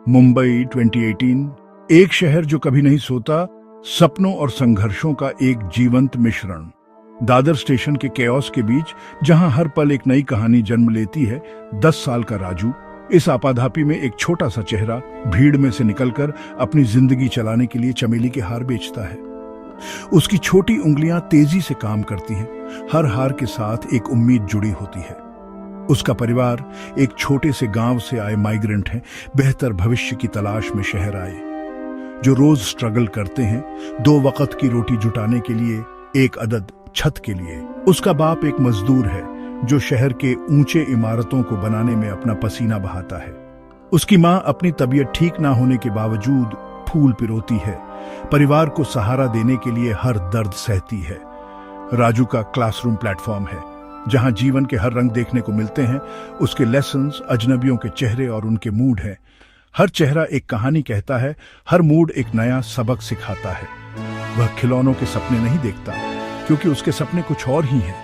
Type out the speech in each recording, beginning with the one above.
मुंबई 2018, एक शहर जो कभी नहीं सोता, सपनों और संघर्षों का एक जीवंत मिश्रण। दादर स्टेशन के केओस के बीच, जहां हर पल एक नई कहानी जन्म लेती है, 10 साल का राजू इस आपाधापी में एक छोटा सा चेहरा भीड़ में से निकलकर अपनी जिंदगी चलाने के लिए चमेली के हार बेचता है। उसकी छोटी उंगलियां तेजी से काम करती हैं, हर हार के साथ एक उम्मीद जुड़ी होती है। उसका परिवार एक छोटे से गांव से आए माइग्रेंट हैं, बेहतर भविष्य की तलाश में शहर आए, जो रोज स्ट्रगल करते हैं 2 वक्त की रोटी जुटाने के लिए, एक अदद छत के लिए। उसका बाप एक मजदूर है जो शहर के ऊंचे इमारतों को बनाने में अपना पसीना बहाता है। उसकी मां अपनी तबीयत ठीक ना होने के बावजूद फूल पिरोती है, परिवार को सहारा देने के लिए हर दर्द सहती है। राजू का क्लासरूम प्लेटफॉर्म है, जहां जीवन के हर रंग देखने को मिलते हैं। उसके लेसन्स अजनबियों के चेहरे और उनके मूड हैं। हर चेहरा एक कहानी कहता है, हर मूड एक नया सबक सिखाता है। वह खिलौनों के सपने नहीं देखता, क्योंकि उसके सपने कुछ और ही हैं,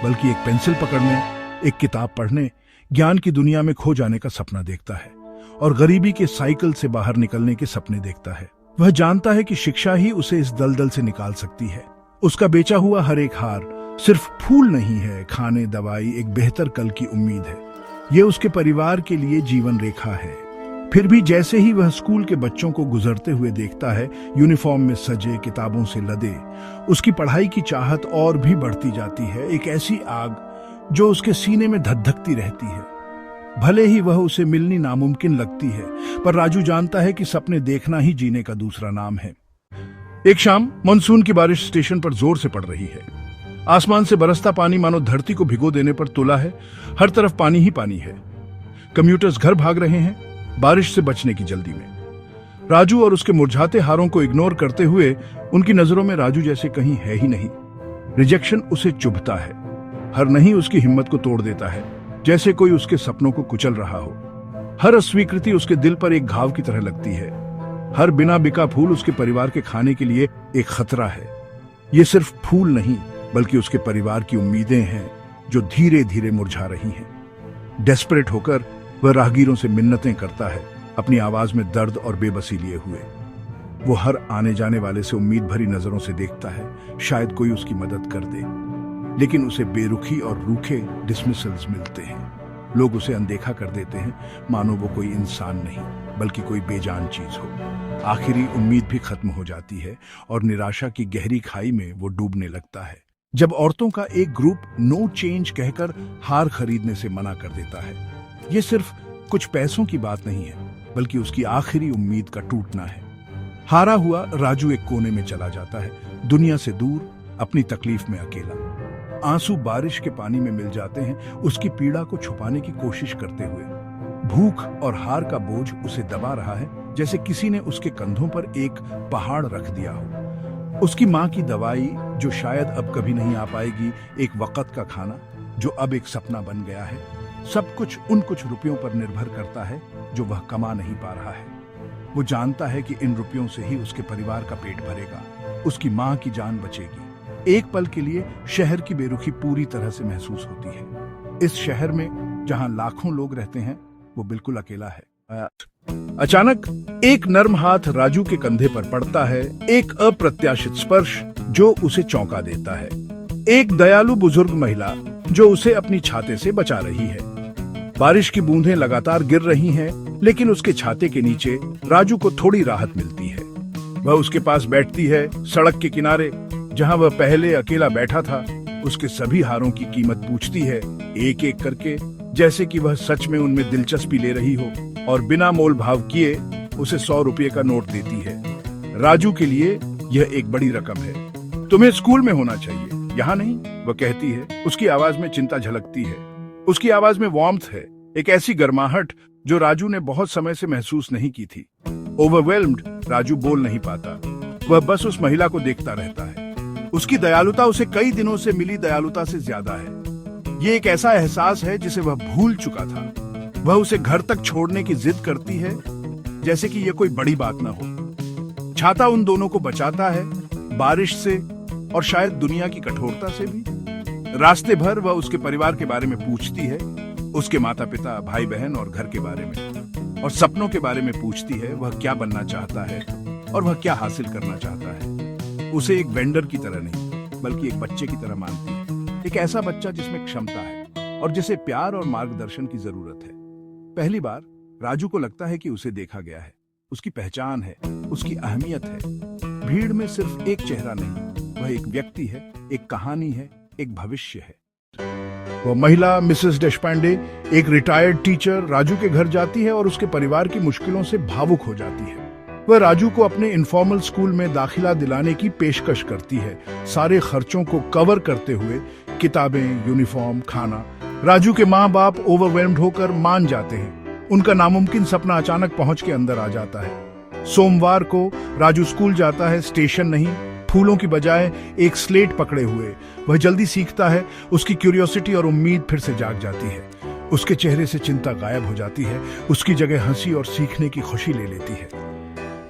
बल्कि एक पेंसिल पकड़ने, एक किताब पढ़ने, ज्ञान की दुनिया में खो जाने का सपना देखता है, और गरीबी के साइकिल से बाहर निकलने के सपने देखता है। वह जानता है कि शिक्षा ही उसे इस दलदल से निकाल सकती है। उसका बेचा हुआ हर एक हार सिर्फ फूल नहीं है, खाने, दवाई, एक बेहतर कल की उम्मीद है। ये उसके परिवार के लिए जीवन रेखा है। फिर भी जैसे ही वह स्कूल के बच्चों को गुजरते हुए देखता है, यूनिफॉर्म में सजे, किताबों से लदे, उसकी पढ़ाई की चाहत और भी बढ़ती जाती है। एक ऐसी आग जो उसके सीने में धधकती रहती है। भले ही वह उसे मिलनी नामुमकिन लगती है, पर राजू जानता है कि सपने देखना ही जीने का दूसरा नाम है। एक शाम मानसून की बारिश स्टेशन पर जोर से पड़ रही है। आसमान से बरसता पानी मानो धरती को भिगो देने पर तुला है। हर तरफ पानी ही पानी है। कम्यूटर्स घर भाग रहे हैं, बारिश से बचने की जल्दी में। राजू और उसके मुरझाते हारों को इग्नोर करते हुए, उनकी नजरों में राजू जैसे कहीं है ही नहीं। रिजेक्शन उसे चुभता है, हर नहीं उसकी हिम्मत को तोड़ देता है, जैसे कोई उसके सपनों को कुचल रहा हो। हर अस्वीकृति उसके दिल पर एक घाव की तरह लगती है। हर बिना बिका फूल उसके परिवार के खाने के लिए एक खतरा है। ये सिर्फ फूल नहीं, बल्कि उसके परिवार की उम्मीदें हैं जो धीरे धीरे मुरझा रही हैं। डेस्परेट होकर वह राहगीरों से मिन्नतें करता है, अपनी आवाज में दर्द और बेबसी लिए हुए। वो हर आने जाने वाले से उम्मीद भरी नजरों से देखता है, शायद कोई उसकी मदद कर दे, लेकिन उसे बेरुखी और रूखे डिसमिसल्स मिलते हैं। लोग उसे अनदेखा कर देते हैं, मानो वो कोई इंसान नहीं, बल्कि कोई बेजान चीज हो। आखिरी उम्मीद भी खत्म हो जाती है और निराशा की गहरी खाई में वो डूबने लगता है, जब औरतों का एक ग्रुप नो चेंज कहकर हार खरीदने से मना कर देता है। ये सिर्फ कुछ पैसों की बात नहीं है, बल्कि उसकी आखिरी उम्मीद का टूटना है। हारा हुआ राजू एक कोने में चला जाता है, दुनिया से दूर, अपनी तकलीफ में अकेला। आंसू बारिश के पानी में मिल जाते हैं, उसकी पीड़ा को छुपाने की कोशिश करते हुए। भूख और हार का बोझ उसे दबा रहा है, जैसे किसी ने उसके कंधों पर एक पहाड़ रख दिया हो। उसकी माँ की दवाई जो शायद अब कभी नहीं आ पाएगी, एक वक्त का खाना जो अब एक सपना बन गया है, सब कुछ उन कुछ रुपयों पर निर्भर करता है जो वह कमा नहीं पा रहा है। वो जानता है कि इन रुपयों से ही उसके परिवार का पेट भरेगा, उसकी माँ की जान बचेगी। एक पल के लिए शहर की बेरुखी पूरी तरह से महसूस होती है। इस शहर में जहां लाखों लोग रहते हैं, वो बिल्कुल अकेला है। अचानक एक नर्म हाथ राजू के कंधे पर पड़ता है, एक अप्रत्याशित स्पर्श जो उसे चौंका देता है। एक दयालु बुजुर्ग महिला जो उसे अपनी छाते से बचा रही है। बारिश की बूंदें लगातार गिर रही हैं, लेकिन उसके छाते के नीचे राजू को थोड़ी राहत मिलती है। वह उसके पास बैठती है, सड़क के किनारे, जहां वह पहले अकेला बैठा था। उसके सभी हारों की कीमत पूछती है, एक एक करके, जैसे कि वह सच में उनमें दिलचस्पी ले रही हो, और बिना मोल भाव किए उसे 100 रुपये का नोट देती है। राजू के लिए यह एक बड़ी रकम है। तुम्हें स्कूल में होना चाहिए, यहाँ नहीं, वह कहती है। उसकी आवाज में चिंता झलकती है। उसकी आवाज में वार्मथ है, एक ऐसी गर्माहट जो राजू ने बहुत समय से महसूस नहीं की थी। ओवरवेल्म्ड राजू बोल नहीं पाता, वह बस उस महिला को देखता रहता है। उसकी दयालुता उसे कई दिनों से मिली दयालुता से ज्यादा है। ये एक ऐसा एहसास है जिसे वह भूल चुका था। वह उसे घर तक छोड़ने की जिद करती है, जैसे कि यह कोई बड़ी बात ना हो। छाता उन दोनों को बचाता है, बारिश से और शायद दुनिया की कठोरता से भी। रास्ते भर वह उसके परिवार के बारे में पूछती है, उसके माता पिता, भाई बहन और घर के बारे में, और सपनों के बारे में पूछती है, वह क्या बनना चाहता है और वह क्या हासिल करना चाहता है। उसे एक वेंडर की तरह नहीं, बल्कि एक बच्चे की तरह मानती है, एक ऐसा बच्चा जिसमें क्षमता है और जिसे प्यार और मार्गदर्शन की जरूरत है। पहली बार राजू को लगता है कि उसे देखा गया है, उसकी पहचान है, उसकी अहमियत है। भीड़ में सिर्फ एक चेहरा नहीं, वह एक व्यक्ति है, एक कहानी है, एक भविष्य है। वह महिला मिसेस देशपांडे, एक रिटायर्ड टीचर, राजू के घर जाती है और उसके परिवार की मुश्किलों से भावुक हो जाती है। वह राजू को अपने इनफॉर्मल स्कूल में दाखिला दिलाने की पेशकश करती है, सारे खर्चों को कवर करते हुए, किताबें, यूनिफॉर्म, खाना। राजू के माँ बाप ओवरवेल्म्ड होकर मान जाते हैं। उनका नामुमकिन सपना अचानक पहुंच के अंदर आ जाता है। सोमवार को राजू स्कूल जाता है, स्टेशन नहीं, फूलों की बजाय एक स्लेट पकड़े हुए। वह जल्दी सीखता है, उसकी क्यूरियोसिटी और उम्मीद फिर से जाग जाती है। उसके चेहरे से चिंता गायब हो जाती है, उसकी जगह हंसी और सीखने की खुशी ले लेती है।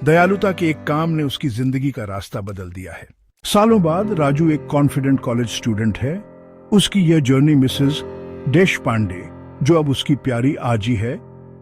दयालुता के एक काम ने उसकी जिंदगी का रास्ता बदल दिया है। सालों बाद राजू एक कॉन्फिडेंट कॉलेज स्टूडेंट है। उसकी यह जर्नी मिसेस देशपांडे, जो अब उसकी प्यारी आजी है,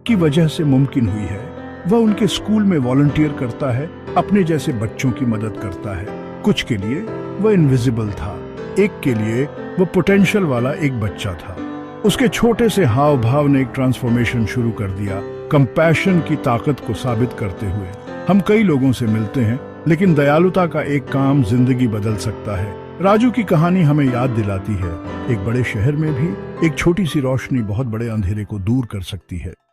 की वजह से मुमकिन हुई है। वह उनके स्कूल में वॉलंटियर करता है, अपने जैसे बच्चों की मदद करता है। कुछ के लिए वह इनविजिबल था, एक के लिए वह पोटेंशियल वाला एक बच्चा था। उसके छोटे से हाव भाव ने एक ट्रांसफॉर्मेशन शुरू कर दिया, कंपैशन की ताकत को साबित करते हुए। हम कई लोगों से मिलते हैं, लेकिन दयालुता का एक काम जिंदगी बदल सकता है। राजू की कहानी हमें याद दिलाती है, एक बड़े शहर में भी एक छोटी सी रोशनी बहुत बड़े अंधेरे को दूर कर सकती है।